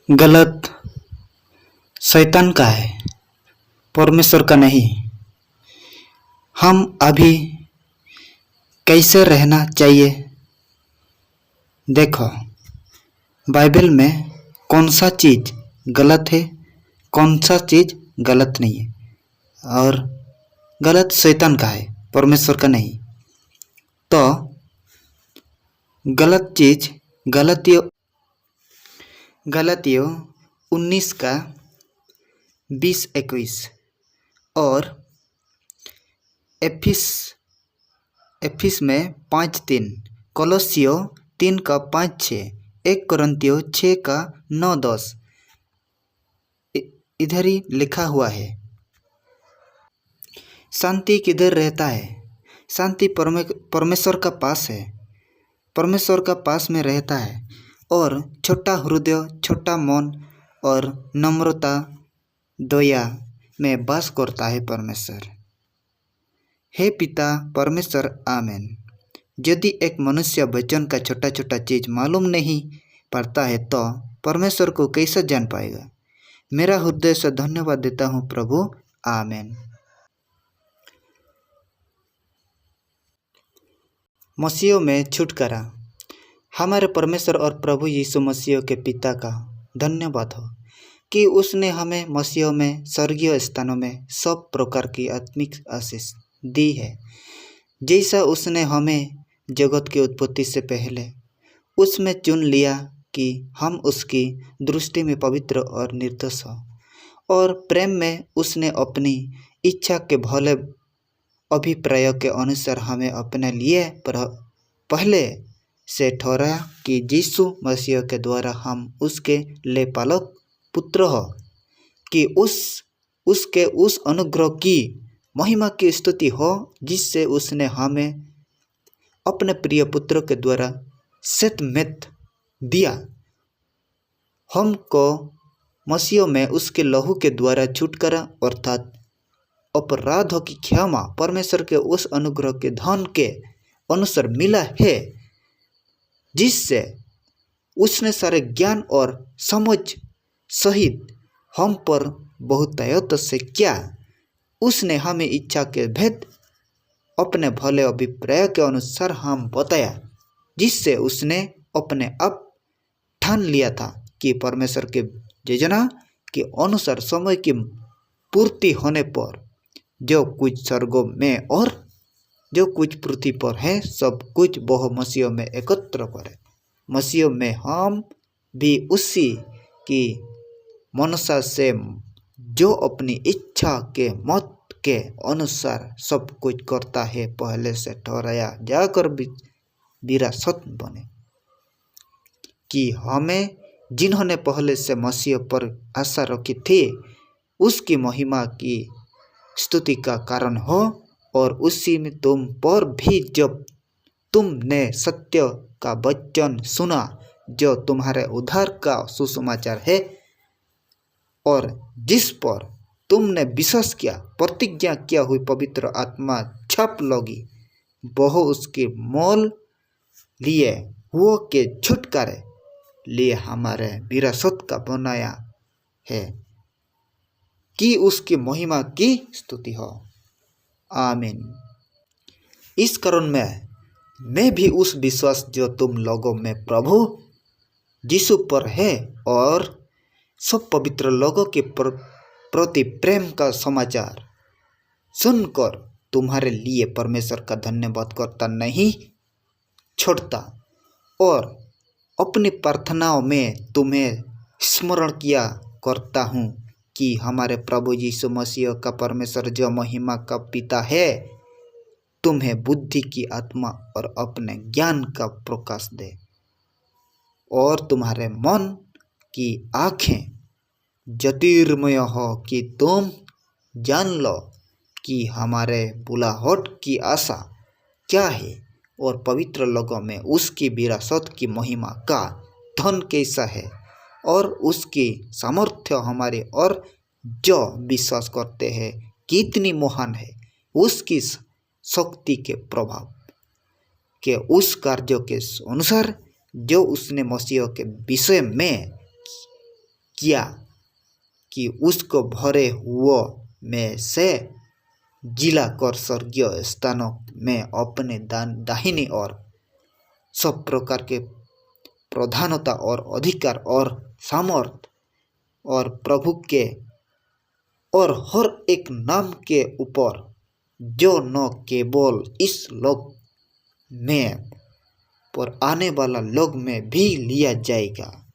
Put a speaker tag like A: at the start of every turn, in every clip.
A: गलत शैतान का है, परमेश्वर का नहीं। हम अभी कैसे रहना चाहिए? देखो, बाइबल में कौन सा चीज़ गलत है, कौन सा चीज़ गलत नहीं है, और गलत शैतान का है, परमेश्वर का नहीं। तो गलत चीज़ गलतियों 19 का 20-21 और एफिस में 5-3, कोलोसियों 3 का 5-6, 1 कोरिन्थियों 6 का 9-10 इधर ही लिखा हुआ है। शांति किधर रहता है? शांति परमेश्वर का पास है, परमेश्वर का पास में रहता है। और छोटा हृदय, छोटा मन और नम्रता, दया में वास करता है परमेश्वर। हे पिता परमेश्वर, आमेन। यदि एक मनुष्य वचन का छोटा छोटा चीज़ मालूम नहीं पड़ता है तो परमेश्वर को कैसे जान पाएगा? मेरा हृदय से धन्यवाद देता हूँ प्रभु, आमेन। मसीह में छुटकारा। हमारे परमेश्वर और प्रभु यीशु मसीह के पिता का धन्यवाद हो कि उसने हमें मसीह में स्वर्गीय स्थानों में सब प्रकार की आत्मिक आशीष दी है। जैसा उसने हमें जगत की उत्पत्ति से पहले उसमें चुन लिया कि हम उसकी दृष्टि में पवित्र और निर्दोष हो, और प्रेम में उसने अपनी इच्छा के भले अभिप्राय के अनुसार हमें अपने लिए पहले से ठहराया कि यीशु मसीह के द्वारा हम उसके लेपालक पुत्र हो, कि उसके उस अनुग्रह की महिमा की स्तुति हो जिससे उसने हमें अपने प्रिय पुत्र के द्वारा सतमेत दिया। हमको मसीह में उसके लहू के द्वारा छुटकारा अर्थात अपराधों की क्षमा परमेश्वर के उस अनुग्रह के धन के अनुसार मिला है, जिससे उसने सारे ज्ञान और समझ सहित हम पर बहुतायत से क्या उसने हमें इच्छा के भेद अपने भले अभिप्राय के अनुसार हम बताया, जिससे उसने अपने आप ठान लिया था कि परमेश्वर के योजना के अनुसार समय की पूर्ति होने पर जो कुछ स्वर्गों में और जो कुछ पृथ्वी पर है सब कुछ वह मसीह में एकत्र करे। मसीह में हम भी उसी की मनसा से जो अपनी इच्छा के मत के अनुसार सब कुछ करता है पहले से ठहराया जाकर विरासत बने, कि हमें जिन्होंने पहले से मसीह पर आशा रखी थी उसकी महिमा की स्तुति का कारण हो, और उसी में तुम पर भी जब तुमने सत्य का वचन सुना जो तुम्हारे उद्धार का सुसमाचार है, और जिस पर तुमने विश्वास किया, प्रतिज्ञा किया हुई पवित्र आत्मा छप लगी, वह उसके मोल लिए हुए के छुटकारे लिए हमारे विरासत का बनाया है, कि उसकी महिमा की स्तुति हो, आमीन। इस कारण मैं भी उस विश्वास जो तुम लोगों में प्रभु यीशु पर है और सब पवित्र लोगों के प्रति प्रेम का समाचार सुनकर तुम्हारे लिए परमेश्वर का धन्यवाद करता नहीं छोड़ता, और अपनी प्रार्थनाओं में तुम्हें स्मरण किया करता हूँ कि हमारे प्रभु यीशु मसीह का परमेश्वर जो महिमा का पिता है तुम्हें बुद्धि की आत्मा और अपने ज्ञान का प्रकाश दे, और तुम्हारे मन की आँखें ज्योतिर्मय हो कि तुम जान लो कि हमारे बुलाहट की आशा क्या है, और पवित्र लोगों में उसकी विरासत की महिमा का धन कैसा है, और उसकी सामर्थ्य हमारे और जो विश्वास करते हैं कितनी महान है, उसकी शक्ति के प्रभाव के उस कार्यों के अनुसार जो उसने मसीह के विषय में किया कि उसको भरे हुए में से जिला कर स्वर्गीय स्थानों में अपने दाहिनी ओर सब प्रकार के प्रधानता और अधिकार और सामर्थ और प्रभु के और हर एक नाम के ऊपर जो न केवल इस लोक में पर आने वाला लोक में भी लिया जाएगा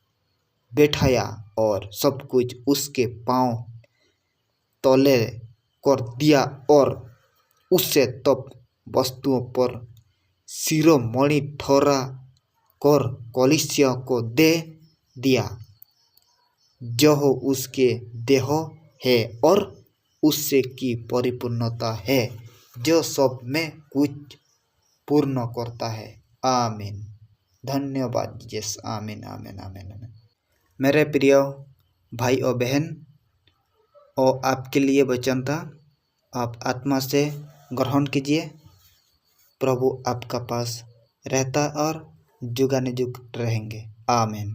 A: बैठाया और सब कुछ उसके पांव तले कर दिया और उससे तब वस्तुओं पर शिरोमणि ठहरा कर कलीसिया को दे दिया जो उसके देह है और उससे की परिपूर्णता है जो सब में कुछ पूर्ण करता है। आमीन। धन्यवाद यस। आमीन आमीन आमीन आमीन। मेरे प्रिय भाई और बहन, और आपके लिए वचन था, आप आत्मा से ग्रहण कीजिए। प्रभु आपका पास रहता और जुगाने जुग रहेंगे। आमीन।